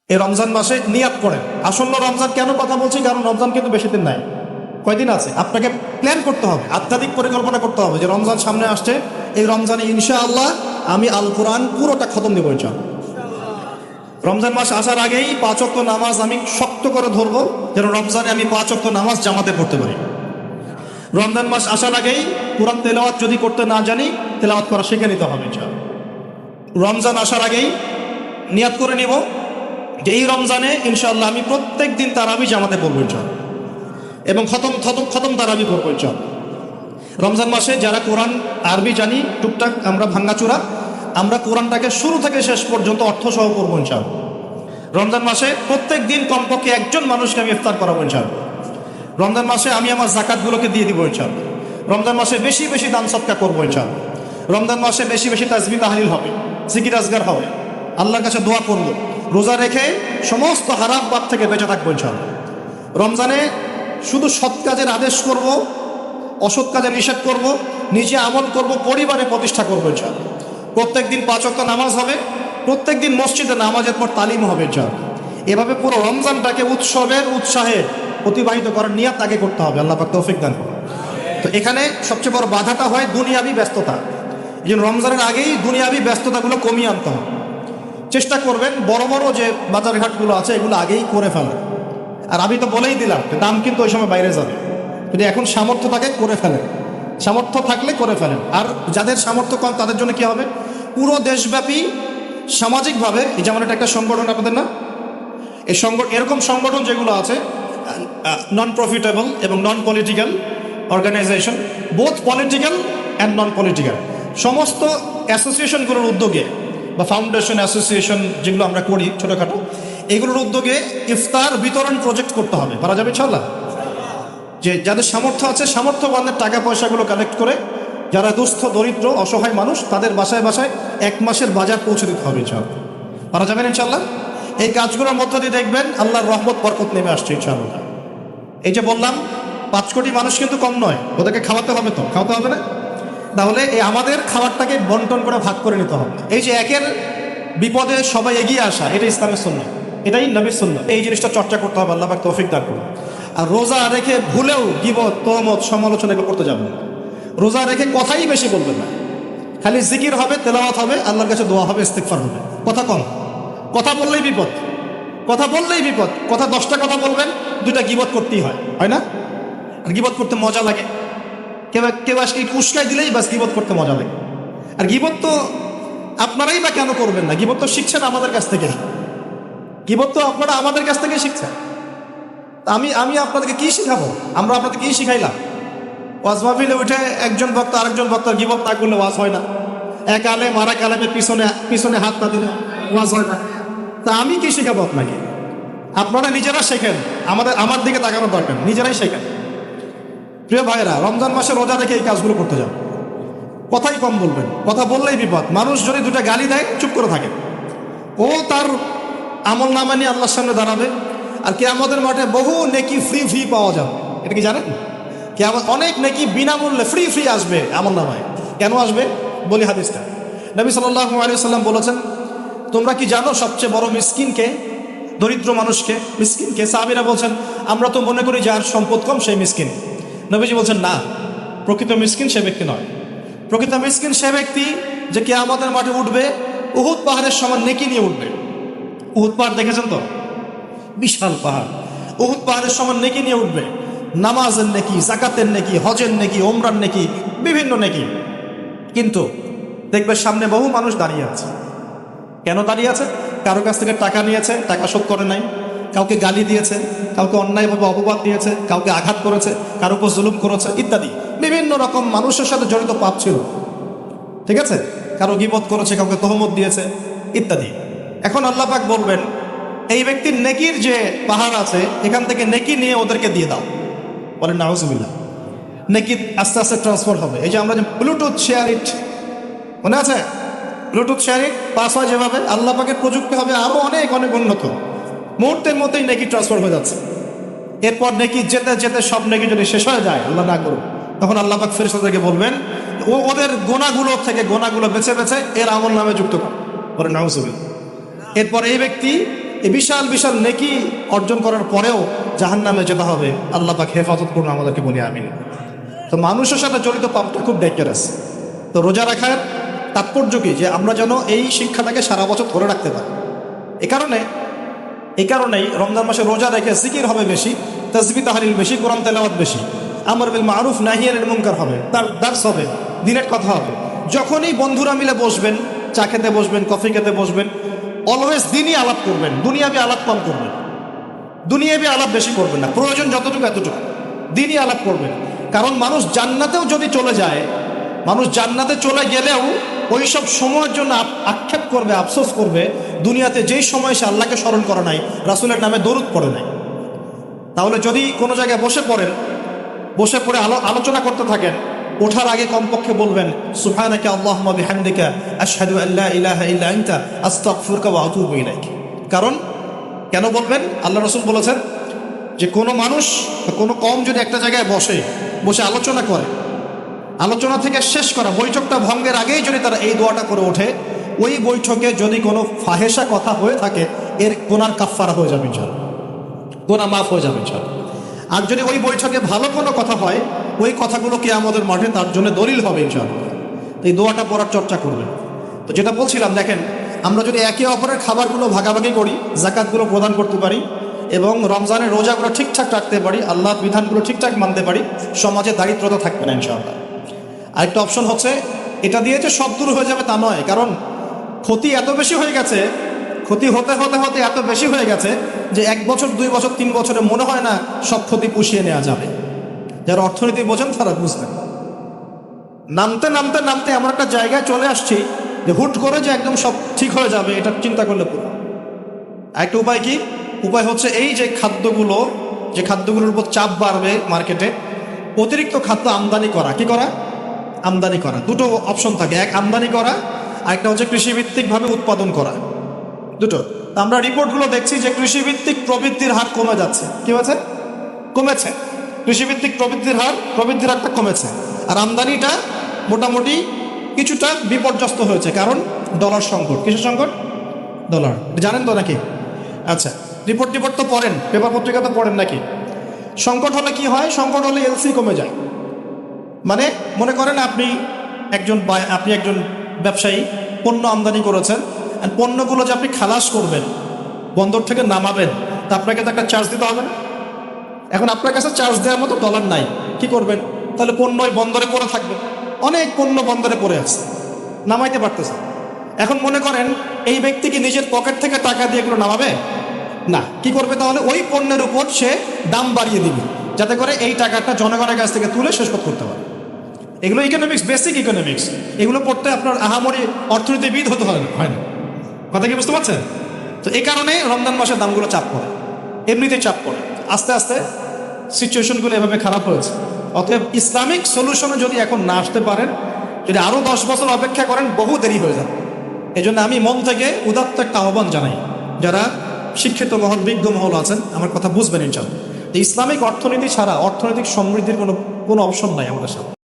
এই রমজান মাসে নিয়াত করেন। আসন্ন রমজান কেন কথা বলছি, কারণ রমজান কিন্তু বেশি দিন নাই, কয়দিন আছে। আপনাকে প্ল্যান করতে হবে, আধ্যাত্মিক পরিকল্পনা করতে হবে যে রমজান সামনে আসছে, এই রমজানে ইনশাআল্লাহ আমি আল কোরআন পুরোটা খতম দেবো ইনশাআল্লাহ। রমজান মাস আসার আগেই 5 ওয়াক্ত নামাজ আমি শক্ত করে ধরবো, যেন রমজানে আমি 5 ওয়াক্ত নামাজ জামাতে পড়তে পারি। রমজান মাস আসার আগেই কোরআন তেলাওয়াত যদি করতে না জানি, তেলাওয়াত করা শিখে নিতে হবে ইনশাআল্লাহ। রমজান আসার আগেই নিয়াত করে নিব যে এই রমজানে ইনশাআল্লাহ আমি প্রত্যেক দিন তারাবি জামাতে পড়বো ইনশাআল্লাহ, এবং খতম তারাবি পড়বো ইনশাআল্লাহ। রমজান মাসে যারা কোরআন আরবি জানি টুকটাক আমরা ভাঙ্গাচুরা, আমরা কোরআনটাকে শুরু থেকে শেষ পর্যন্ত অর্থসহ পড়বো ইনশাআল্লাহ। রমজান মাসে প্রত্যেক দিন কমপক্ষে একজন মানুষকে আমি ইফতার করাবো ইনশাআল্লাহ। রমজান মাসে আমি আমার যাকাতগুলোকে দিয়ে দিব ইনশাআল্লাহ। রমজান মাসে বেশি বেশি দান সদকা করবো ইনশাআল্লাহ। রমজান মাসে বেশি বেশি তাসবিহ তাহলিল হবে, জিকির আজগার হবে, আল্লাহর কাছে দোয়া করবো, রোজা রেখে সমস্ত হারাম পাপ থেকে বেঁচে থাকবো ইনশাআল্লাহ। রমজানে শুধু সৎ কাজের আদেশ করব, অসৎ কাজে নিষেধ করব, নিজে আমল করব, পরিবারে প্রতিষ্ঠা করবো ইনশাআল্লাহ। প্রত্যেক দিন 5 ওয়াক্ত নামাজ হবে, প্রত্যেক দিন মসজিদে নামাজের পর তালিম হবে ইনশাআল্লাহ। এভাবে পুরো রমজানটাকে উৎসবের উৎসাহে অতিবাহিত করার নিয়াত আগে করতে হবে। আল্লাহ পাক তৌফিক দান করুন। তো এখানে সবচেয়ে বড় বাধাটা হয় দুনিয়াবি ব্যস্ততা। এই জন্য রমজানের আগেই দুনিয়াবি ব্যস্ততাগুলো কমিয়ে আনতে হবে। চেষ্টা করবেন বড় বড় যে বাজারঘাটগুলো আছে এগুলো আগেই করে ফেলেন। আর আমি তো বলেই দিলাম দাম কিন্তু ওই সময় বাইরে যাবে, যদি এখন সামর্থ্য থাকে করে ফেলেন, সামর্থ্য থাকলে করে ফেলেন। আর যাদের সামর্থ্য কম তাদের জন্য কি হবে, পুরো দেশব্যাপী সামাজিকভাবে, যেমন এটা একটা সংগঠন আপনাদের না, এই এরকম সংগঠন যেগুলো আছে নন প্রফিটেবল এবং non political organisation, both political and non political, সমস্ত অ্যাসোসিয়েশনগুলোর উদ্যোগে বা ফাউন্ডেশন অ্যাসোসিয়েশন যেগুলো আমরা করি ছোটোখাটো, এগুলোর উদ্যোগে ইফতার বিতরণ প্রজেক্ট করতে হবে। পারা যাবে ইনশাআল্লাহ। যে যাদের সামর্থ্য আছে সামর্থ্যবানদের টাকা পয়সাগুলো কালেক্ট করে যারা দুস্থ দরিদ্র অসহায় মানুষ তাদের বাসায় বাসায় 1 মাসের বাজার পৌঁছে দিতে হবে ইনশাআল্লাহ। পারা যাবেন ইনশাআল্লাহ। এই কাজগুলোর মধ্য দিয়ে দেখবেন আল্লাহর রহমত বরকত নেমে আসছে ইনশাআল্লাহ। এই যে বললাম 5 কোটি মানুষ কিন্তু কম নয়, ওদেরকে খাওয়াতে হবে, তো খাওয়াতে হবে না, তাহলে এই আমাদের খাবারটাকে বন্টন করে ভাগ করে নিতে হবে। এই যে একের বিপদে সবাই এগিয়ে আসা, এটা ইসলামের সুন্নাহ, এটাই নবীর সুন্নাহ। এই জিনিসটা চর্চা করতে হবে। আল্লাহ পাক তৌফিক দান করুন। আর রোজা রেখে ভুলেও গীবত তহমত সমালোচনা এগুলো করতে যাবেন না। রোজা রেখে কথাই বেশি বলবেন না, খালি জিকির হবে, তেলাওয়াত হবে, আল্লাহর কাছে দোয়া হবে, ইস্তিগফার হবে। কথা কম, কথা বললেই বিপদ, কথা বললেই বিপদ। কথা 10টা কথা বলবেন, 2টা গীবত করতেই হয়, হয় না? আর গীবত করতে মজা লাগে, কেউ আজকে উস্কাই দিলেই বাস গীবত করতে মজা লাগে। আর গীবত তো আপনারাই বা কেন করবেন না? গীবত তো শিখছেন আমাদের কাছ থেকে, গীবত তো আপনারা আমাদের কাছ থেকে শিখছেন। আমি আপনাদেরকে কি শিখাবো? আমরা আপনাদের কি শিখাইলাম? ওয়াজ মাহফিলে উঠে একজন বক্তা আরেকজন বক্তার গীবত না করলে ওয়াজ হয় না। এক আলেম আর এক আলেমের পিছনে হাত না দিলে ওয়াজ হয় না। তা আমি কি শিখাবো আপনাকে? আপনারা নিজেরা শেখেন, আমার দিকে তাকানোর দরকার, নিজেরাই শেখেন। প্রিয় ভাইয়েরা, রমজান মাসে রোজা রেখে এই কাজগুলো করতে যান। কথাই কম বলবেন, কথা বললেই বিপদ। মানুষ যদি 2টা গালি দেয় চুপ করে থাকে, ও তার আমল নামা নিয়ে আল্লাহর সামনে দাঁড়াবে। আর কিয়ামতের মাঠে বহু নেকি ফ্রি পাওয়া যাবে। এটা কি জানেন? কিয়ামত অনেক নেকি বিনামূল্যে ফ্রি আসবে আমল নামায়। কেন আসবে বলি হাদিসটা। নবী সাল্লাল্লাহু আলাইহি ওয়াসাল্লাম বলেছেন, তোমরা কি জানো সবচেয়ে বড় মিসকিনকে, দরিদ্র মানুষকে, মিসকিনকে? সাহাবীরা বলছেন, আমরা তো মনে করি যার সম্পদ কম সেই মিসকিন। নবীজি বলছেন, না, প্রকৃত মিসকিন সে ব্যক্তি নয়। প্রকৃত মিসকিন সে ব্যক্তি যে কিয়ামতের মাঠে উঠবে উহুদ পাহাড়ের সমান নেকি নিয়ে উঠবে। উহুদ পাহাড় দেখেছেন তো? বিশাল পাহাড়। উহুদ পাহাড়ের সমান নেকি নিয়ে উঠবে। নামাজের নেকি, যাকাতের নেকি, হজের নেকি, ওমরার নেকি, বিভিন্ন নেকি। কিন্তু দেখবে সামনে বহু মানুষ দাঁড়িয়ে আছে। কেন দাঁড়িয়ে আছে? কারো কাছ থেকে টাকা নিয়েছে, টাকা শোধ করে নাই, কাউকে গালি দিয়েছে, কাউকে অন্যায়ভাবে অপবাদ দিয়েছে, কাউকে আঘাত করেছে, কারো উপর জুলুম করেছে ইত্যাদি। বিভিন্ন রকম মানুষের সাথে জড়িত পাপ ছিল, ঠিক আছে? কারো গীবত করেছে, কাউকে তহমত দিয়েছে ইত্যাদি। এখন আল্লাহ পাক বলবেন, এই ব্যক্তির নেকির যে পাহাড় আছে এখান থেকে নেকি নিয়ে ওদেরকে দিয়ে দাও। বলেন নাউজুবিল্লাহ। নেকি আস্তে আস্তে ট্রান্সফার হবে। এই যে আমরা যে ব্লুটুথ শেয়ার ইট, মনে আছে? ব্লুটুথ শেয়ার ইট পাস হয় যেভাবে, আল্লাহ পাকের প্রযুক্তি হবে আরো অনেক উন্নত। মুহূর্তের মধ্যেই নেকি ট্রান্সফার হয়ে যাচ্ছে। এরপর নেকি যেতে যেতে সব নেকি যদি শেষ হয়ে যায়, আল্লাহ না করুন, তখন আল্লাহ পাক ফেরেশতাদেরকে বলবেন ওদের গোনাগুলো থেকে গোনাগুলো বেছে বেছে এর আমল নামে যুক্ত কর। বলেন নাউজুবিল্লাহ। এরপর এই ব্যক্তি এই বিশাল বিশাল নেকি অর্জন করার পরেও জাহান্নামে যেতে হবে। আল্লাহ পাক হেফাজত করুন আমাদেরকে, বলি আমিন। তো মানুষের সাথে জড়িত পাপটা খুব ডেঞ্জারাস। তো রোজা রাখার তাৎপর্য কি? যে আমরা যেন এই শিক্ষাটাকে সারা বছর ধরে রাখতে পারি। এই কারণেই রমজান মাসে রোজা রেখে জিকির হবে বেশি, তাসবিহ তাহলিল বেশি, কোরআন তেলাওয়াত বেশি, আমর বিল মারুফ নাহি আনিল মুনকার হবে, তার দার্স হবে, দিনের কথা হবে। যখনই বন্ধুরা মিলে বসবেন, চা খেতে বসবেন, কফি খেতে বসবেন, অলওয়েজ দিনই আলাপ করবেন, দুনিয়াবি আলাপ কম করবেন, দুনিয়াবি আলাপ বেশি করবেন না, প্রয়োজন যতটুকু এতটুকু দিনই আলাপ করবেন। কারণ মানুষ জান্নাতেও যদি চলে যায়, মানুষ জান্নাতে চলে গেলেও ওই সব সময়ের জন্য আক্ষেপ করবে, আফসোস করবে, দুনিয়াতে যেই সময় সে আল্লাহকে স্মরণ করে নাই, রাসূলের নামে দরুদ পড়ে নাই। তাহলে যদি কোনো জায়গায় বসে পড়ে আলোচনা করতে থাকেন, ওঠার আগে কমপক্ষে বলবেন সুবহানাকা আল্লাহুম্মা বিহামদিকা আশহাদু আল্লা ইলাহা ইল্লা আনতা আস্তাগফিরুকা ওয়া আতুবু ইলাইক। কারণ কেন বলবেন? আল্লাহ রাসূল বলেছেন যে কোনো মানুষ, কোনো কওম যদি একটা জায়গায় বসে আলোচনা করে, আলোচনা থেকে শেষ করা বৈঠকটা ভঙ্গের আগেই যদি তারা এই দোয়াটা করে ওঠে, ওই বৈঠকে যদি কোনো ফাহেসা কথা হয়ে থাকে, এর গুনার কাফফারা হয়ে যাবে ইনশাআল্লাহ, গুনাহ মাফ হয়ে যাবে ইনশাআল্লাহ। আর যদি ওই বৈঠকে ভালো কোনো কথা হয়, ওই কথাগুলো কিয়ামতের মাঠে তার জন্য দলিল হবে ইনশাআল্লাহ। এই দোয়াটা পড়ার চর্চা করবেন। তো যেটা বলছিলাম, দেখেন আমরা যদি একে অপরের খাবারগুলো ভাগাভাগি করি, জাকাতগুলো প্রদান করতে পারি এবং রমজানের রোজাগুলো ঠিকঠাক রাখতে পারি, আল্লাহর বিধানগুলো ঠিকঠাক মানতে পারি, সমাজে দারিদ্রতা থাকবে না ইনশাআল্লাহ। আরেকটা অপশন হচ্ছে, এটা দিয়ে যে সব দূর হয়ে যাবে তা নয়, কারণ ক্ষতি এত বেশি হয়ে গেছে, ক্ষতি হতে হতে হতে এত বেশি হয়ে গেছে যে 1 বছর 2 বছর 3 বছরে মনে হয় না সব ক্ষতি পুষিয়ে নেওয়া যাবে। যারা অর্থনীতি বোঝেন তারা বুঝবেন। নামতে নামতে নামতে এমন একটা জায়গায় চলে আসছি যে হুট করে যে একদম সব ঠিক হয়ে যাবে, এটা চিন্তা করলে পুরো। একটা উপায় কি? উপায় হচ্ছে এই যে খাদ্যগুলোর উপর চাপ বাড়বে মার্কেটে, অতিরিক্ত খাদ্য আমদানি করা। কি করা? আমদানি করা। দুটো অপশন থাকে, এক আমদানি করা, আরেকটা হচ্ছে কৃষিভিত্তিকভাবে উৎপাদন করা। দুটো। আমরা রিপোর্টগুলো দেখছি যে কৃষিভিত্তিক প্রবৃদ্ধির হার কমে যাচ্ছে। কি হয়েছে? কমেছে। কৃষিভিত্তিক প্রবৃদ্ধির হারটা কমেছে, আর আমদানিটা মোটামুটি কিছুটা বিপর্যস্ত হয়েছে। কারণ ডলার সংকট। কিসের সংকট? ডলার। জানেন তো নাকি? আচ্ছা, রিপোর্ট তো পড়েন, পেপার পত্রিকা তো পড়েন নাকি? সংকট হলে কি হয়? সংকট হলে এলসি কমে যায়। মানে মনে করেন আপনি একজন ব্যবসায়ী, পণ্য আমদানি করেছেন, আর পণ্যগুলো যে আপনি খালাস করবেন, বন্দর থেকে নামাবেন, তা আপনাকে তো একটা চার্জ দিতে হবে না? এখন আপনার কাছে চার্জ দেওয়ার মতো ডলার নাই, কি করবেন? তাহলে পণ্য ওই বন্দরে পড়ে থাকবে। অনেক পণ্য বন্দরে পড়ে আছে, নামাইতে পারতেছে। এখন মনে করেন এই ব্যক্তি কি নিজের পকেট থেকে টাকা দিয়ে এগুলো নামাবে? না। কি করবে তাহলে? ওই পণ্যের উপর সে দাম বাড়িয়ে দিবে, যাতে করে এই টাকাটা জনগণের কাছ থেকে তুলে শেষ করতে পারে। এগুলো ইকোনমিক্স, বেসিক ইকোনমিক্স। এগুলো পড়তে আপনার আহামরি অর্থনীতিবিদ হতে হয় না। কথা কি বুঝতে পারছেন? তো এই কারণে রমজান মাসের দামগুলো চাপ পড়ে, এমনিতেই চাপ পড়ে। আস্তে আস্তে সিচুয়েশনগুলো এভাবে খারাপ হয়েছে। অতএব ইসলামিক সলিউশনে যদি এখন না আসতে পারেন, যদি আরও 10 বছর অপেক্ষা করেন, বহু দেরি হয়ে যাবে। এই জন্য আমি মন থেকে উদাত্ত একটা আহ্বান জানাই, যারা শিক্ষিত মহল, বিজ্ঞ মহল আছেন, আমার কথা বুঝবেন ইনশাআল্লাহ। ইসলামিক অর্থনীতি ছাড়া অর্থনৈতিক সমৃদ্ধির কোনো অপশন নাই আমাদের সাথে।